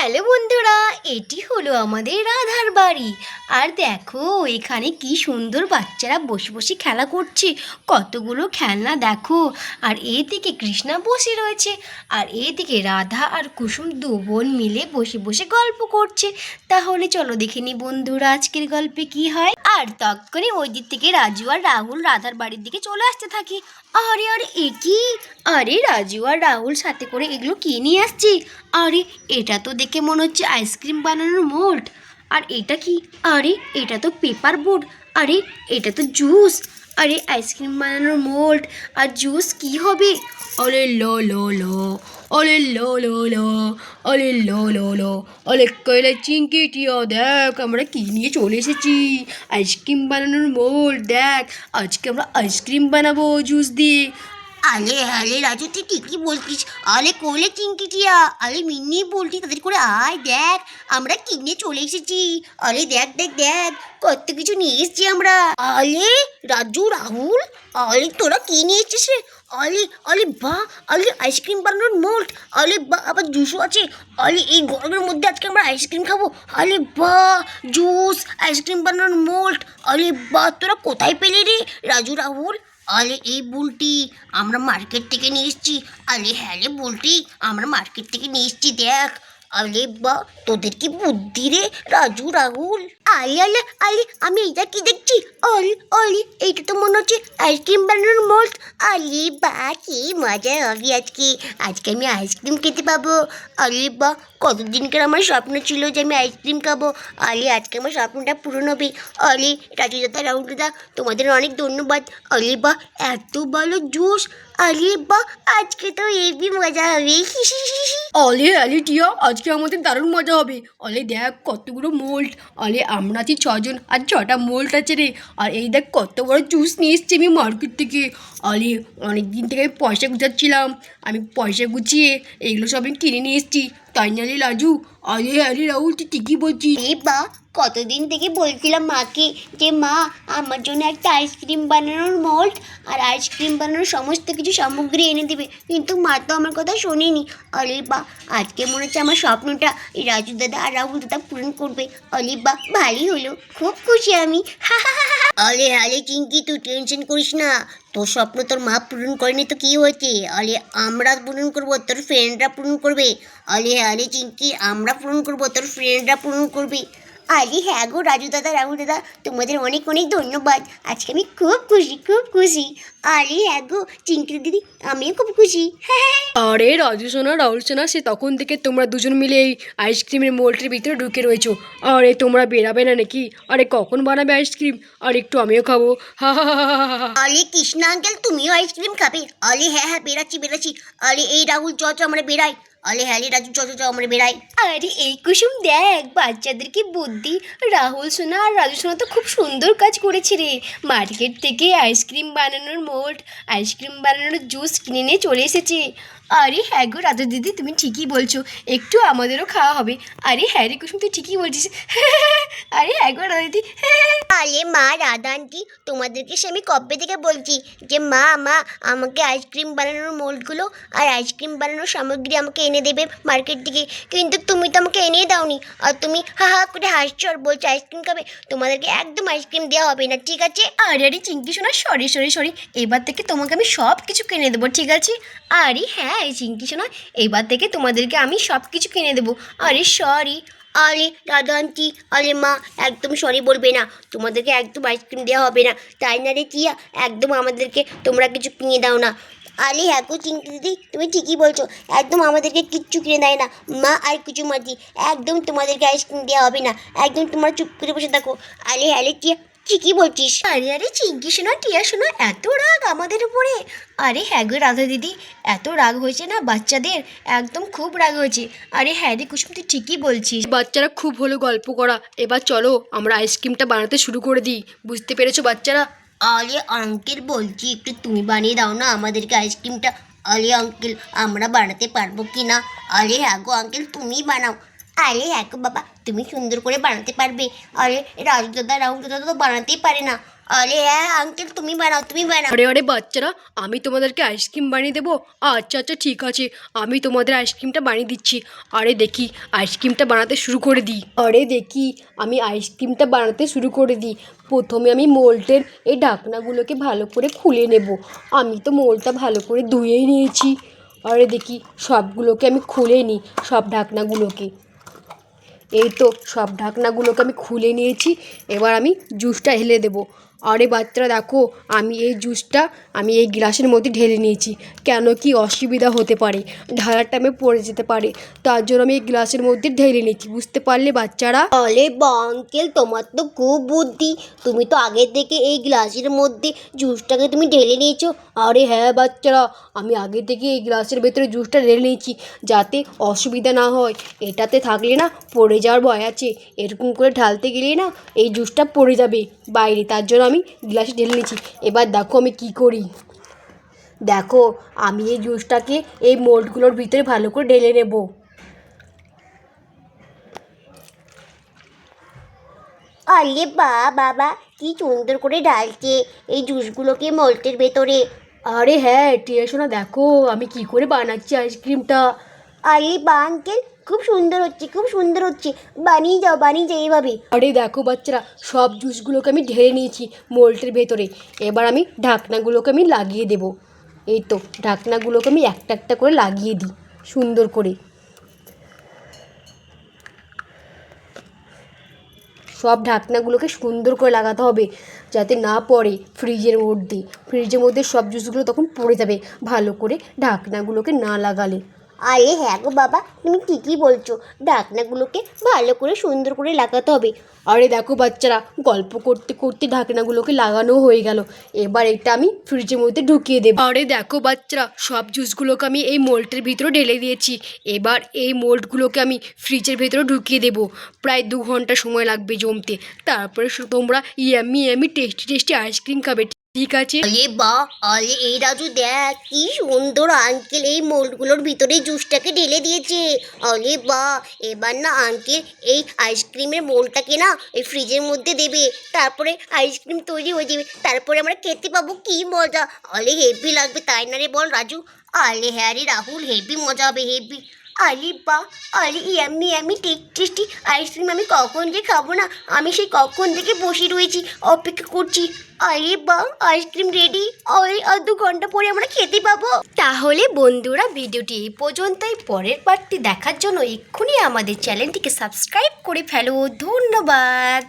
Hello বন্ধুরা, এটি হলো আমাদের রাধার বাড়ি। আর দেখো এখানে কি সুন্দর বাচ্চারা বসে বসে খেলা করছে। কতগুলো খেলনা দেখো। আর এদিকে কৃষ্ণা বসে রয়েছে, আর এদিকে রাধা আর কুসুম দু বোন মিলে বসে বসে গল্প করছে। তাহলে চলো দেখে নি বন্ধুরা আজকের গল্পে কি হয়। আর তখনই ওই দিক থেকে রাজু আর রাহুল রাধার বাড়ির দিকে চলে আসতে থাকে। আরে আরে এ কি! আরে রাজু আর রাহুল সাথে করে এগুলো কি নিয়ে আসছে? আরে এটা তো দেখে মনে হচ্ছে আইসক্রিম বানানোর মোল্ড। আর এটা কি? আরে এটা তো পেপার বোর্ড। আরে এটা তো জুস। আরে আইসক্রিম বানানোর মোল্ড আর জুস কি হবে? আরে লো লো লো, আরে লো লো লো, আরে লো লো লো, আরে কইলে চিংকি টিয়া দেখ আমরা কি নিয়ে চলে এসেছি। আইসক্রিম বানানোর মোল্ড দেখ, আজকে আমরা আইসক্রিম বানাবো জুস দিয়ে। আলে আলে রাজু, তুই ঠিকই বলছিস। আলে কোলে চিংকিটিয়া, আলে মিন্নি বলছি তাদের করে আয় দেখ আমরা কিনে চলে এসেছি। আলে দেখ দেখ দেখ কত কিছু নিয়ে এসেছি আমরা। আলে রাজু রাহুল, আলে তোরা কি নিয়ে এসেছিস রে? আলে আলে বাহ, আলে আইসক্রিম বানানোর মোল্ড, আলে বাহ আবার জুসও আছে। আলে এই গরমের মধ্যে আজকে আমরা আইসক্রিম খাবো। আলে বাহ, জুস আইসক্রিম বানানোর মোল্ড, আলে বাহ তোরা কোথায় পেলে রে রাজু রাহুল? আলে এই বুলটি আমরা মার্কেট থেকে নিয়ে এসেছি। আলে হ্যাঁ রে বুলটি, আমরা মার্কেট থেকে নিয়ে এসেছি দেখ। আলে বা তোদের কি বুদ্ধি রে রাজু রাহুল। আলে আলে আলে আমি এইটা কি দেখছি? অলি অলি এইটা তো মনে হচ্ছে আইসক্রিম বানানোর মোল্ড। আলে বা কি মজা হবে আজকে, আজকে আমি আইসক্রিম খেতে পাবো। আলে বা কতদিনকার আমার স্বপ্ন ছিল যে আমি আইসক্রিম খাবো। আলে আজকে আমার স্বপ্নটা পূরণ হবে। আলে রাজু দাদা রাহুল দাদা তোমাদের অনেক ধন্যবাদ। আলে বা এত ভালো জুস, আলে বা আজকে তো হেবি মজা হবে। অলে আলে টিয়া আজকে আমাদের দারুণ মজা হবে। অলে দেখ কতগুলো মোল্ড। অলে আমরা আছি ছজন আর ছটা মোল্ড আছে রে। আর এই দেখ কত বড় জুস নিয়ে এসছি আমি মার্কেট থেকে। অলে অনেক দিন থেকে আমি পয়সা গুছাচ্ছিলাম, আমি পয়সা গুছিয়ে এইগুলো সব আমি কিনে নিয়ে এসছি। তাই না রে রাজু? আলে আলে রাহুল তুই ঠিকই বলছিস। এ বা কতদিন থেকে বলছিলাম মাকে যে মা আমার জন্য একটা আইসক্রিম বানানোর মোল্ড আর আইসক্রিম বানানোর সমস্ত কিছু সামগ্রী এনে দেবে, কিন্তু মা তো আমার কথা শোনেনি। আরে বা আজকে মনে হচ্ছে আমার স্বপ্নটা এই রাজু দাদা আর রাহুল দাদা পূরণ করবে। আরে বা ভালোই হলো, খুব খুশি আমি। আরে আরে চিঙ্কি তুই টেনশন করিস না, তোর স্বপ্ন তোর মা পূরণ করেনি তো কী হয়েছে? আরে আমরা পূরণ করবো, তোর ফ্রেন্ডরা পূরণ করবে। আরে আরে চিঙ্কি আমরা পূরণ করবো, তোর ফ্রেন্ডরা পূরণ করবে। আরে হ্যাঁ গো রাজু দাদা রাহুল দাদা তোমাদের অনেক অনেক ধন্যবাদ, আজকে আমি খুব খুশি খুব খুশি। আরে হ্যাঁ গো চিঙ্কি দিদি আমিও খুব খুশি। আরে রাজু সোনা রাহুল সোনা সে তখন থেকে তোমরা দুজন মিলে এই আইসক্রিমের মোল্ডের ভিতরে ঢুকে রয়েছো। আরে তোমরা বেরাবে না নাকি? আরে কখন বানাবে আইসক্রিম? আর একটু আমিও খাবো। হা হা হা হা হা হা। আরে কৃষ্ণা আঙ্কেল তুমিও আইসক্রিম খাবে? আরে হ্যাঁ হ্যাঁ বেরাচ্ছি বেরাচ্ছি। আরে এই রাহুল চ চ আমরা বেরাই। আরে হ্যাঁ রে রাজু চ চ চ আমরা বেরাই। আরে এই কুসুম দেখ বাচ্চাদের কি বুদ্ধি। রাহুল সোনা আর রাজু সোনা তো খুব সুন্দর কাজ করেছে রে। মার্কেট থেকে আইসক্রিম বানানোর মোল্ড, আইসক্রিম বানানোর জুস কিনে নিয়ে চলে এসেছে। আরে হ্যাঁ গো রাজু দিদি তুমি ঠিকই বলছো, একটু আমাদেরও খাওয়া হবে। আরে হ্যাঁ রে কুসুম তুই ঠিকই বলছিস। আরে হ্যাঁ গো রাজু দিদি। আরে মা রাধা আন্টি তোমাদেরকে সে আমি কবে থেকে বলছি যে মা মা আমাকে আইসক্রিম বানানোর মোল্ডগুলো আর আইসক্রিম বানানোর সামগ্রী আমাকে এনে দেবে মার্কেট থেকে, কিন্তু তুমি তো আমাকে এনে দাওনি। আর তুমি হা হা করে হাসছো আর বলছো আইসক্রিম খাবে। তোমাদেরকে একদম আইসক্রিম দেওয়া হবে না, ঠিক আছে? আরে আরে চিঙ্কি শোনা সরি সরি সরি, এবার থেকে তোমাকে আমি সব কিছু কিনে দেবো, ঠিক আছে? আরে হ্যাঁ এই চিঙ্কি শোনা, এবার থেকে তোমাদেরকে আমি সব কিছু কিনে দেবো। আরে সরি। আরে দাদা আন্টি, আরে মা একদম সরি বলবে না, তোমাদেরকে একদম আইসক্রিম দেওয়া হবে না, তাই না রে টিয়া? একদম আমাদেরকে তোমরা কিছু কিনে দাও না। আরে হ্যাঁ গো চিঙ্কি দিদি তুমি ঠিকই বলছো, একদম আমাদেরকে কিচ্ছু কিনে দেয় না মা আর কিছু মাঝি, একদম তোমাদেরকে আইসক্রিম দেওয়া হবে না, একদম তোমরা চুপ করে বসে থাকো। আরে হ্যাঁ রে টিয়া ঠিকই বলছিস। আরে আরে চিঙ্কি শোনা টিয়া শোনা এত রাগ আমাদের উপরে? আরে হ্যাঁ গো রাধা দিদি, এত রাগ হয়েছে না বাচ্চাদের, একদম খুব রাগ হয়েছে। আরে হ্যাঁ রে কুসুম তুই ঠিকই বলছিস, বাচ্চারা খুব হলো গল্প করা। এবার চলো আমরা আইসক্রিমটা বানাতে শুরু করে দিই, বুঝতে পেরেছো বাচ্চারা? আরে আঙ্কেল বলছি একটু তুমি বানিয়ে দাও না আমাদেরকে আইসক্রিমটা। আরে আঙ্কেল আমরা বানাতে পারবো কি না? আরে হ্যাঁ গো আঙ্কেল তুমিই বানাও। আরে হ্যাঁ গো বাবা, তুমি সুন্দর করে বানাতে পারবে। আরে রাজু দাদা রাহুল দাদা তো বানাতেই পারে না। আরে হ্যাঁ আঙ্কেল, তুমি বানাও তুমি বানাও। আরে আরে বাচ্চারা, আমি তোমাদেরকে আইসক্রিম বানিয়ে দেবো। আচ্ছা আচ্ছা ঠিক আছে, আমি তোমাদের আইসক্রিমটা বানিয়ে দিচ্ছি। আরে দেখি আইসক্রিমটা বানাতে শুরু করে দিই। আমি আইসক্রিমটা বানাতে শুরু করে দিই। প্রথমে আমি মোল্ডের এই ঢাকনাগুলোকে ভালো করে খুলে নেব। আমি তো মোল্ডটা ভালো করে ধুয়েই নিয়েছি। আরে দেখি সবগুলোকে আমি খুলে নিই, সব ঢাকনাগুলোকে। এই তো সব ঢাকনাগুলোকে আমি খুলে নিয়েছি। এবার আমি জুসটা ঢেলে দেবো। আরে বাচ্চারা দেখো, আমি এই গ্লাসের মধ্যে ঢেলে নিয়েছি। কেন কি অসুবিধা হতে পারে, ঢালার টাইমে পড়ে যেতে পারে, তার জন্য আমি এই গ্লাসের মধ্যে ঢেলে নিয়েছি। বুঝতে পারলে বাচ্চারা? আরে বা আঙ্কেল, তোমার তো খুব বুদ্ধি। তুমি তো আগে থেকে এই গ্লাসের মধ্যে জুসটাকে তুমি ঢেলে নিয়েছো। আরে হ্যাঁ বাচ্চারা, আমি আগে থেকে এই গ্লাসের ভেতরে জুসটা ঢেলে নিয়েছি যাতে অসুবিধা না হয়। এটাতে থাকলে না পড়ে যাওয়ার ভয় আছে, এরকম করে ঢালতে গেলেই না এই জুসটা পড়ে যাবে বাইরে, তার জন্য আমি গ্লাসে ঢেলে নিয়েছি। এবার দেখো আমি কি করি। দেখো, আমি এই জুসটাকে এই মোল্ডগুলোর ভিতরে ভালো করে ঢেলে নেব। আরে বা বাবা, কি সুন্দর করে ঢালছে এই জুসগুলোকে মল্টের ভেতরে। আরে হ্যাঁ টিয়া সোনা, দেখো আমি কি করে বানাচ্ছি আইসক্রিমটা। আরে বা আঙ্কেল, খুব সুন্দর হচ্ছে খুব সুন্দর হচ্ছে। বানিয়ে যাও এইভাবে। আরে দেখো বাচ্চারা, সব জুসগুলোকে আমি ঢেলে নিয়েছি মোল্ডের ভেতরে। এবার আমি ঢাকনাগুলোকে আমি লাগিয়ে দেব। এই তো ঢাকনাগুলোকে আমি একটা একটা করে লাগিয়ে দিই সুন্দর করে। সব ঢাকনাগুলোকে সুন্দর করে লাগাতে হবে যাতে না পড়ে ফ্রিজের মধ্যে সব জুসগুলো তখন পড়ে যাবে ভালো করে ঢাকনাগুলোকে না লাগালে। আরে হ্যাঁ গো বাবা, তুমি ঠিকই বলছো, ঢাকনাগুলোকে ভালো করে সুন্দর করে লাগাতে হবে। আরে দেখো বাচ্চারা, গল্প করতে করতে ঢাকনাগুলোকে লাগানো হয়ে গেল। এবার এটা আমি ফ্রিজের মধ্যে ঢুকিয়ে দেবো। আরে দেখো বাচ্চারা, সব জুসগুলোকে আমি এই মোল্ডের ভিতরে ঢেলে দিয়েছি। এবার এই মোল্ডগুলোকে আমি ফ্রিজের ভেতরে ঢুকিয়ে দেবো। প্রায় 2 ঘন্টা সময় লাগবে জমতে। তারপরে তোমরা ইয়াম্মি টেস্টি টেস্টি আইসক্রিম খাবে। ঠিক আছে? আরে বা, আরে এই রাজু দেখ কি সুন্দর আঙ্কেল এই মোল্ডগুলোর ভিতরে জুসটাকে ঢেলে দিয়েছে। আরে বা, এবার না আঙ্কেল এই আইসক্রিমের মোল্ডটাকে না এই ফ্রিজের মধ্যে দেবে, তারপরে আইসক্রিম তৈরি হয়ে যাবে, তারপরে আমরা খেতে পাবো। কি মজা! আরে হেভি লাগবে, তাই না রে বল রাজু? আরে হ্যাঁ রে রাহুল, হেভি মজা হবে হেভি। আরে বা, আরে ইয়াম্মি টেস্টি আইসক্রিম আমি কখন যে খাবো না, আমি সেই কখন থেকে বসে রয়েছি, অপেক্ষা করছি। আরে বা, আইসক্রিম রেডি। আর 2 ঘন্টা পরে আমরা খেতে পাবো। তাহলে বন্ধুরা, ভিডিওটি এই পর্যন্তই। পরের পার্টটি দেখার জন্য এক্ষুনি আমাদের চ্যানেলটিকে সাবস্ক্রাইব করে ফেলো। ধন্যবাদ।